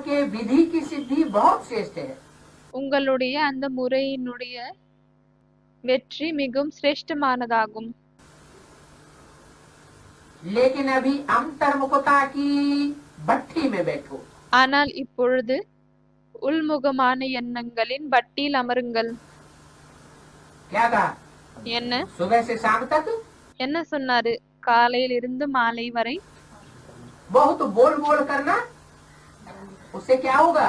के विधि की सिद्धि बहुत श्रेष्ठ है, உங்களுடைய அந்த முறையினுடைய வெற்றி மிகவும் சிரேஷ்டமானதாகும். लेकिन अभी अंतर्मुखता की भट्टी में बैठो। ஆனால் இப்பொழுது உள்முகமான எண்ணங்களின் பட்டியில் அமருங்கள். क्या कहा? என்ன सुबह से शाम तक என்ன சொன்னாரு? காலையில் இருந்து மாலை வரை बहुत बोल बोल करना, उससे क्या होगा?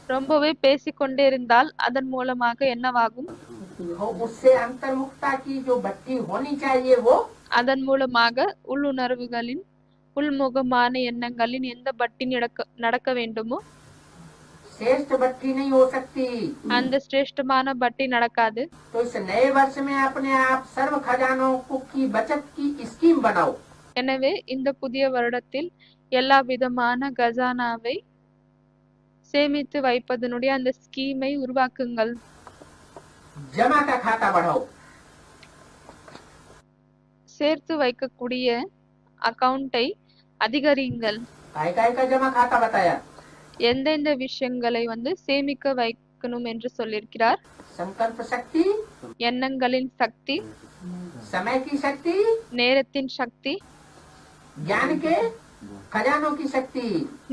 ரொம்பவே பேசிக்கொண்டே இருந்தால் அதன் மூலமாக என்னவாகும்? उससे अंतर्मुखता की जो भट्टी होनी चाहिए वो அதன் மூலமாக உள்ளுணர்வுகளின் உள்முகமான எண்ணங்களின் எந்த பட்டி நடக்க வேண்டுமோ श्रेष्ठ भट्टी नहीं हो सकती। அந்த சிரேஷ்டமான பட்டி நடக்காது. तो इस नए वर्ष में अपने आप सर्व खजानों की बचत की स्कीम बनाओ। எனவே இந்த புதிய வருடத்தில் எல்லா விதமான கஜானாவை சேமித்து வைப்பதனுடைய அந்த ஸ்கீமை உருவாக்குங்கள். जमा का खाता बढ़ाओ। சேர்த்து வைக்கக்கூடிய அக்கவுண்டை அதிகரியுங்கள். काय का जमा खाता बताया? எந்தெந்த விஷயங்களை சேமிக்க வைக்கணும் என்று சொல்லியிருக்கிறார்? संकल्प शक्ति, எண்ணங்களின் சக்தி, समय की शक्ति, நேரத்தின் சக்தி, ज्ञान के खजानों की शक्ति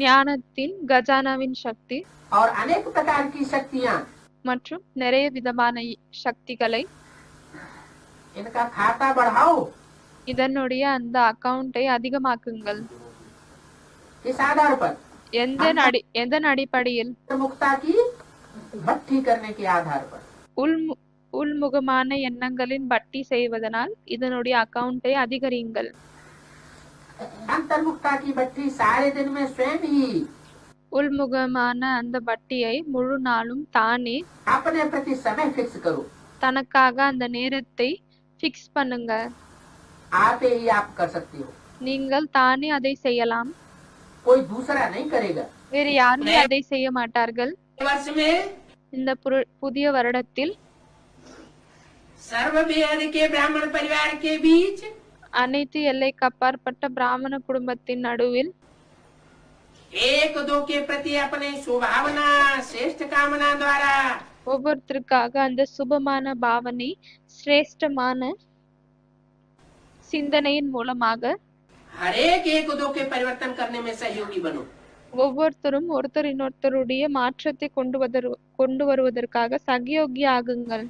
ஞானத்தின் கஜானாவின் சக்தி और अनेक प्रकार की शक्तियाँ, மற்றும் நிறைய விதமான சக்திகளை इनका खाता बढ़ाओ। இதனுடைய அந்த அக்கவுண்டை அதிகமாக்குங்கள். इस आधार पर எதன் அடிப்படையில்? मुक्ता की भट्टी करने के आधार पर உள்முகமான எண்ணங்களின் பட்டி செய்வதனால் இதனுடைய அக்கவுண்டை அதிகரியுங்கள். अंतर्मुक्ता की भट्टी सारे दिन में स्वयं ही உள்முகமான அந்த பட்டியை முழு நாளும் தானே अपने प्रति समय फिक्स करो। தனக்காக அந்த நேரத்தை ஃபிக்ஸ் பண்ணுங்க. आते ही आप कर सकते हो, நீங்கள் தானே அதை செய்யலாம். कोई दूसरा नहीं करेगा। வேறு யாருமே அதை செய்ய மாட்டார்கள். वर्ष में இந்த புதிய வருடத்தில் सर्ववेद के ब्राह्मण परिवार के बीच அனைத்து எல்லைக்கு அப்பாற்பட்ட பிராமண குடும்பத்தின் நடுவில் एक दो के प्रति अपने सुभावना श्रेष्ठ कामना द्वारा ஒவ்வொருத்தருக்காக அந்த சுபமான பாவனை சிரேஷ்டமான சிந்தனையின் மூலமாக हर एक दो के परिवर्तन करने में सहयोगी बनो। ஒவ்வொருத்தரும் ஒருத்தர் இன்னொருத்தருடைய மாற்றத்தை கொண்டு வருவதற்காக சகயோகி ஆகுங்கள்.